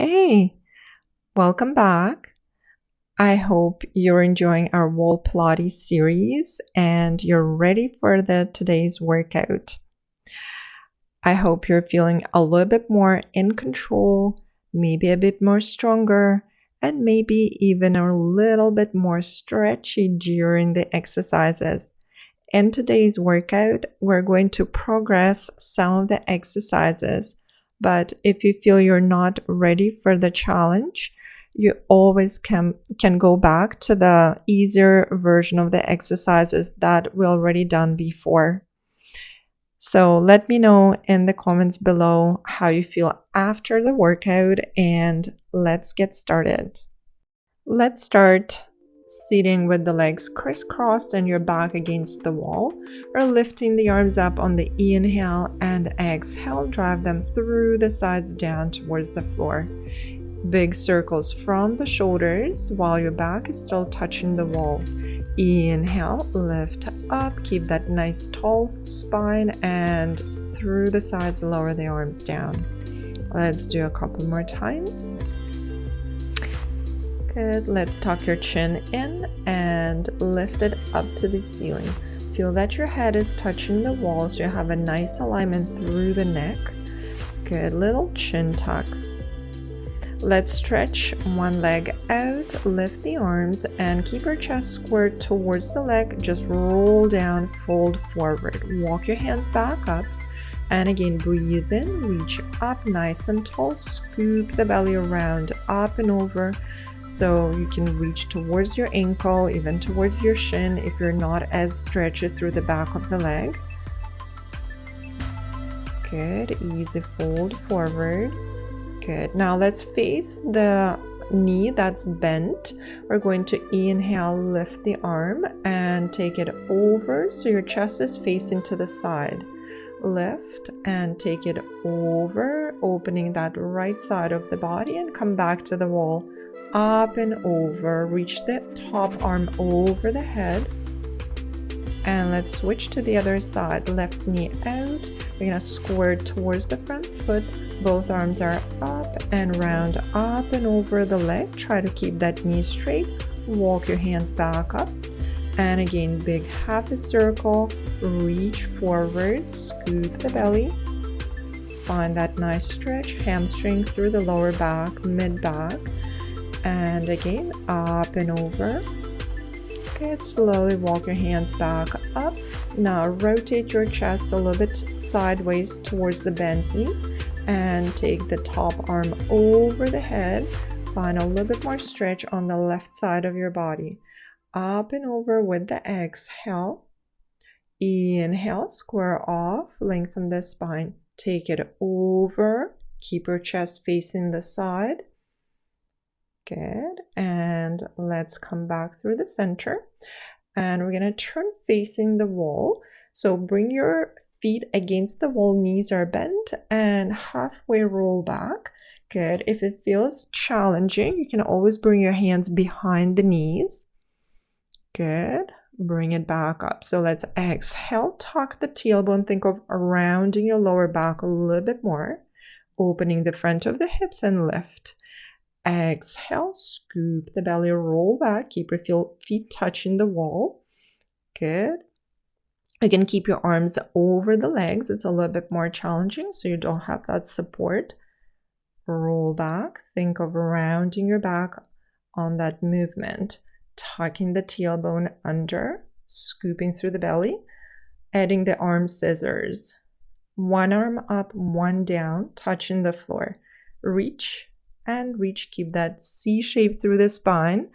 Hey, welcome back. I hope you're enjoying our Wall Pilates series and you're ready for today's workout. I hope you're feeling a little bit more in control, maybe a bit more stronger, and maybe even a little bit more stretchy during the exercises. In today's workout, we're going to progress some of the exercises, but if you feel you're not ready for the challenge, you always can go back to the easier version of the exercises that we already done before. So let me know in the comments below how you feel after the workout, and let's get started. Let's start sitting with the legs crisscrossed and your back against the wall, or lifting the arms up on the inhale and exhale, drive them through the sides down towards the floor. Big circles from the shoulders while your back is still touching the wall. Inhale, lift up, keep that nice tall spine, and through the sides lower the arms down. Let's do a couple more times. Good. Let's tuck your chin in and lift it up to the ceiling. Feel that your head is touching the wall so you have a nice alignment through the neck. Good. Little chin tucks. Let's stretch one leg out, lift the arms, and keep your chest squared towards the leg. Just roll down, fold forward. Walk your hands back up. And again, breathe in, reach up nice and tall. Scoop the belly around, up and over. So you can reach towards your ankle, even towards your shin if you're not as stretchy through the back of the leg. Good, easy fold forward. Good, now let's face the knee that's bent. We're going to inhale, lift the arm and take it over so your chest is facing to the side. Lift and take it over, opening that right side of the body and come back to the wall. Up and over, reach the top arm over the head, and let's switch to the other side. Left knee out, we're gonna square towards the front foot, both arms are up and round, up and over the leg. Try to keep that knee straight. Walk your hands back up, and again, big half a circle, reach forward, scoop the belly, find that nice stretch, hamstring through the lower back, mid back. And again, up and over. Good. Slowly walk your hands back up. Now rotate your chest a little bit sideways towards the bent knee and take the top arm over the head. Find a little bit more stretch on the left side of your body. Up and over with the exhale. Inhale, square off, lengthen the spine. Take it over. Keep your chest facing the side. Good, and let's come back through the center, and we're going to turn facing the wall. So bring your feet against the wall, knees are bent, and halfway roll back. Good. If it feels challenging, you can always bring your hands behind the knees. Good. Bring it back up. So let's exhale, tuck the tailbone, think of rounding your lower back a little bit more, opening the front of the hips and lift. Exhale, scoop the belly, roll back, keep your feet touching the wall. Good. Again, keep your arms over the legs. It's a little bit more challenging, so you don't have that support. Roll back, think of rounding your back on that movement, tucking the tailbone under, scooping through the belly, adding the arm scissors. One arm up, one down, touching the floor. Reach and reach, keep that C shape through the spine,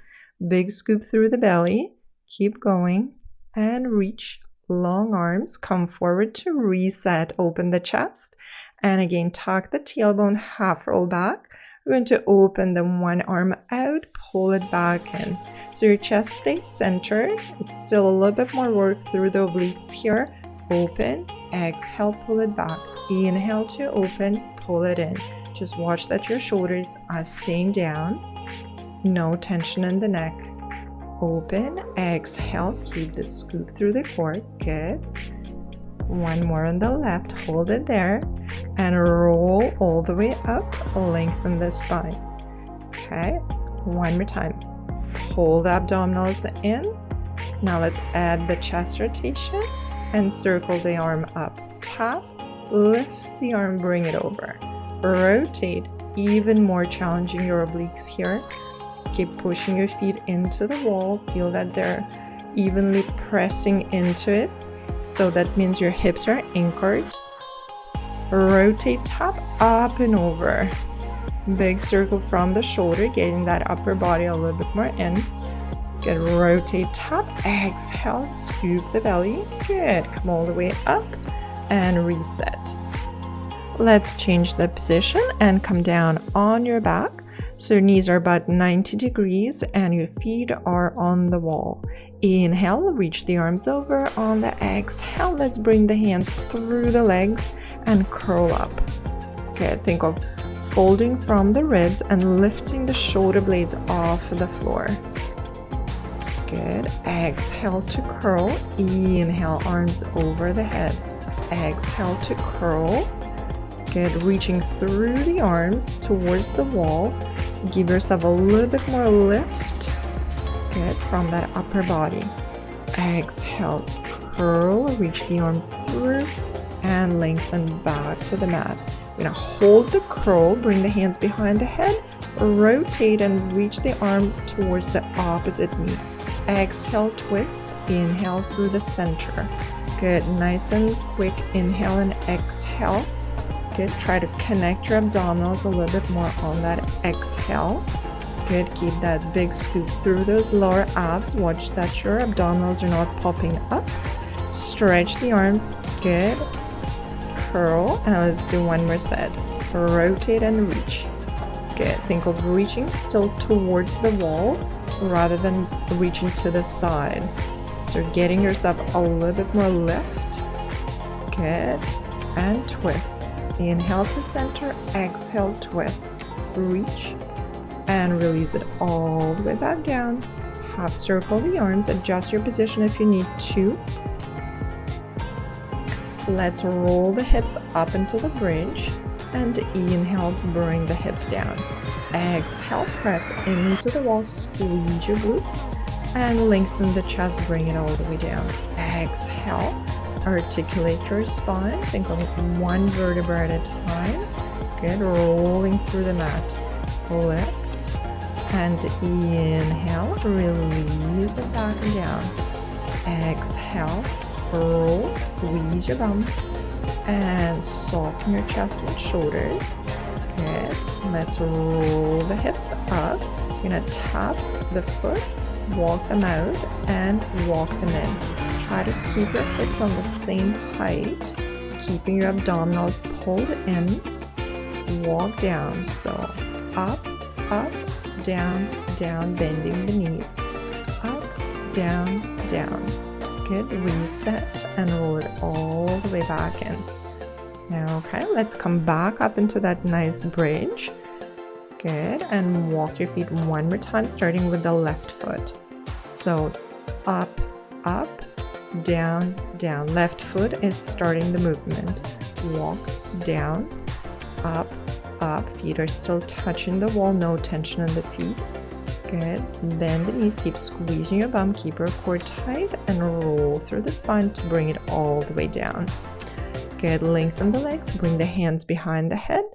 big scoop through the belly, keep going and reach, long arms, come forward to reset, open the chest, and again tuck the tailbone, half roll back. We're going to open the one arm out, pull it back in. So your chest stays centered. It's still a little bit more work through the obliques here. Open, exhale, pull it back. Inhale to open, pull it in. Just watch that your shoulders are staying down. No tension in the neck. Open, exhale, keep the scoop through the core. Good. One more on the left, hold it there. and roll all the way up, lengthen the spine. Okay, one more time. Pull the abdominals in. Now let's add the chest rotation and circle the arm up. Tap, lift the arm, bring it over. Rotate, even more challenging your obliques here. Keep pushing your feet into the wall. Feel that they're evenly pressing into it. So that means your hips are anchored. Rotate, tap, up and over. Big circle from the shoulder, getting that upper body a little bit more in. Good, rotate, tap, exhale, scoop the belly. Good, come all the way up and reset. Let's change the position and come down on your back. So your knees are about 90 degrees and your feet are on the wall. Inhale, reach the arms over. On the exhale, let's bring the hands through the legs and curl up. Okay, think of folding from the ribs and lifting the shoulder blades off the floor. Good. Exhale to curl. Inhale, arms over the head. Exhale to curl. Good. Reaching through the arms towards the wall. Give yourself a little bit more lift. Good. From that upper body. Exhale, curl. Reach the arms through and lengthen back to the mat. You're going to hold the curl, bring the hands behind the head, rotate and reach the arm towards the opposite knee. Exhale, twist, inhale through the center. Good, nice and quick inhale and exhale. Good, try to connect your abdominals a little bit more on that exhale. Good, keep that big scoop through those lower abs. Watch that your abdominals are not popping up. Stretch the arms, good. Curl, and let's do one more set. Rotate and reach. Good. Think of reaching still towards the wall rather than reaching to the side. So you're getting yourself a little bit more lift. Good. And twist. Inhale to center, exhale, twist. Reach and release it all the way back down. Half circle the arms, adjust your position if you need to. Let's roll the hips up into the bridge and inhale, bring the hips down. Exhale, press into the wall, squeeze your glutes and lengthen the chest, bring it all the way down. Exhale, articulate your spine, think of one vertebra at a time. Good, rolling through the mat. Lift and inhale, release it back and down. Exhale, roll, squeeze your bum and soften your chest and shoulders. Good. Let's roll the hips up. You're gonna tap the foot, walk them out and walk them in. Try to keep your hips on the same height, keeping your abdominals pulled in. Walk down. So up, down, down, bending the knees. Up, down, down. Good, reset and roll it all the way back in. Okay, let's come back up into that nice bridge. Good, and walk your feet one more time, starting with the left foot. So up, down, down. Left foot is starting the movement. Walk, down, up. Feet are still touching the wall, no tension on the feet. Good. Bend the knees, keep squeezing your bum, keep your core tight, and roll through the spine to bring it all the way down. Good. Lengthen the legs, bring the hands behind the head.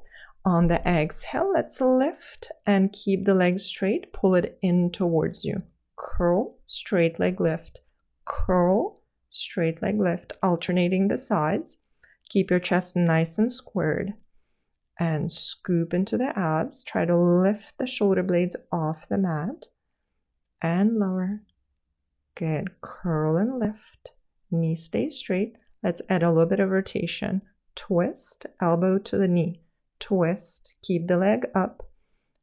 On the exhale, let's lift and keep the legs straight. Pull it in towards you. Curl, straight leg lift. Curl, straight leg lift, alternating the sides. Keep your chest nice and squared. And scoop into the abs. Try to lift the shoulder blades off the mat and lower. Good. Curl and lift. Knee stays straight. Let's add a little bit of rotation. Twist, elbow to the knee. Twist, keep the leg up.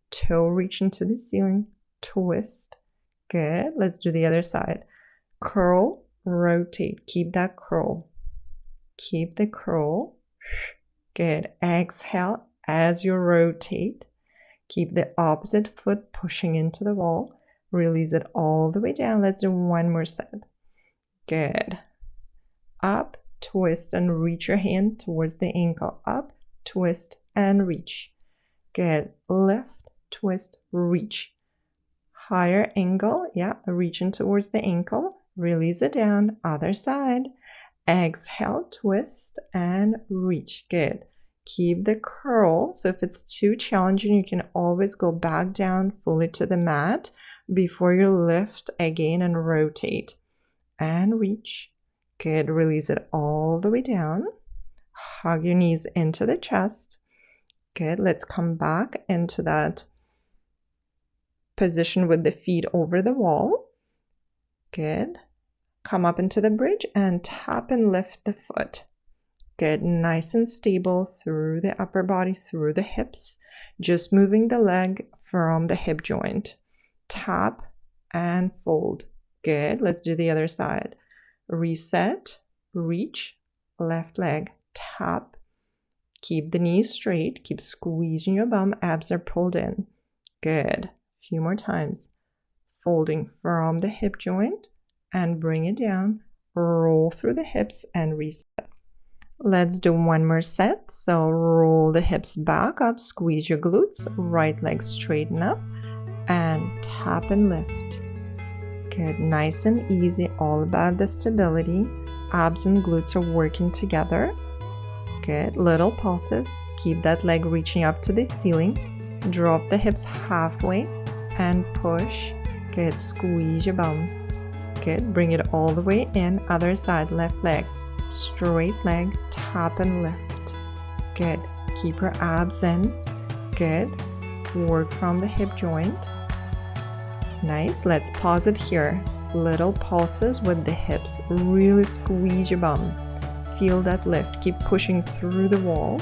Toe reach into the ceiling. Twist. Good. Let's do the other side. Curl, rotate. Keep that curl. Keep the curl. Good. Exhale as you rotate. Keep the opposite foot pushing into the wall. Release it all the way down. Let's do one more set. Good. Up, twist, and reach your hand towards the ankle. Up, twist, and reach. Good. Lift, twist, reach. Higher angle, yeah, reaching towards the ankle. Release it down, other side. Exhale, twist, and reach. Good. Keep the curl, so if it's too challenging, you can always go back down fully to the mat before you lift again and rotate. And reach. Good. Release it all the way down. Hug your knees into the chest. Good. Let's come back into that position with the feet over the wall. Good. Come up into the bridge and tap and lift the foot. Good. Nice and stable through the upper body, through the hips. Just moving the leg from the hip joint. Tap and fold. Good. Let's do the other side. Reset, reach, left leg, tap. Keep the knees straight. Keep squeezing your bum. Abs are pulled in. Good. A few more times. Folding from the hip joint and bring it down. Roll through the hips and reset. Let's do one more set. So roll the hips back up. Squeeze your glutes. Right leg straighten up and tap and lift. Good. Nice and easy. All about the stability. Abs and glutes are working together. Good. Little pulses. Keep that leg reaching up to the ceiling. Drop the hips halfway and push. Good. Squeeze your bum. Good. Bring it all the way in. Other side. Left leg. Straight leg. Tap and lift. Good. Keep your abs in. Good. Work from the hip joint. Nice. Let's pause it here. Little pulses with the hips. Really squeeze your bum. Feel that lift. Keep pushing through the wall.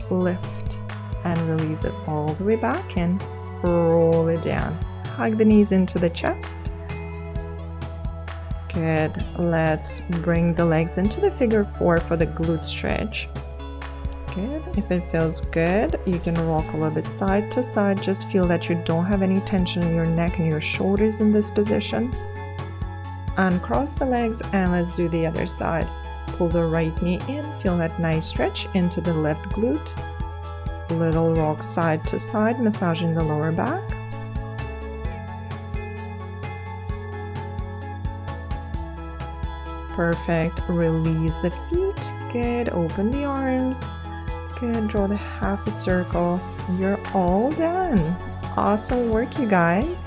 Lift and release it all the way back in. Roll it down. Hug the knees into the chest. Good. Let's bring the legs into the figure 4 for the glute stretch. Good. If it feels good, you can rock a little bit side to side. Just feel that you don't have any tension in your neck and your shoulders in this position. Uncross the legs and let's do the other side. Pull the right knee in. Feel that nice stretch into the left glute. Little rock side to side, massaging the lower back. Perfect. Release the feet. Good. Open the arms. Good. Draw the half a circle. You're all done. Awesome work, you guys.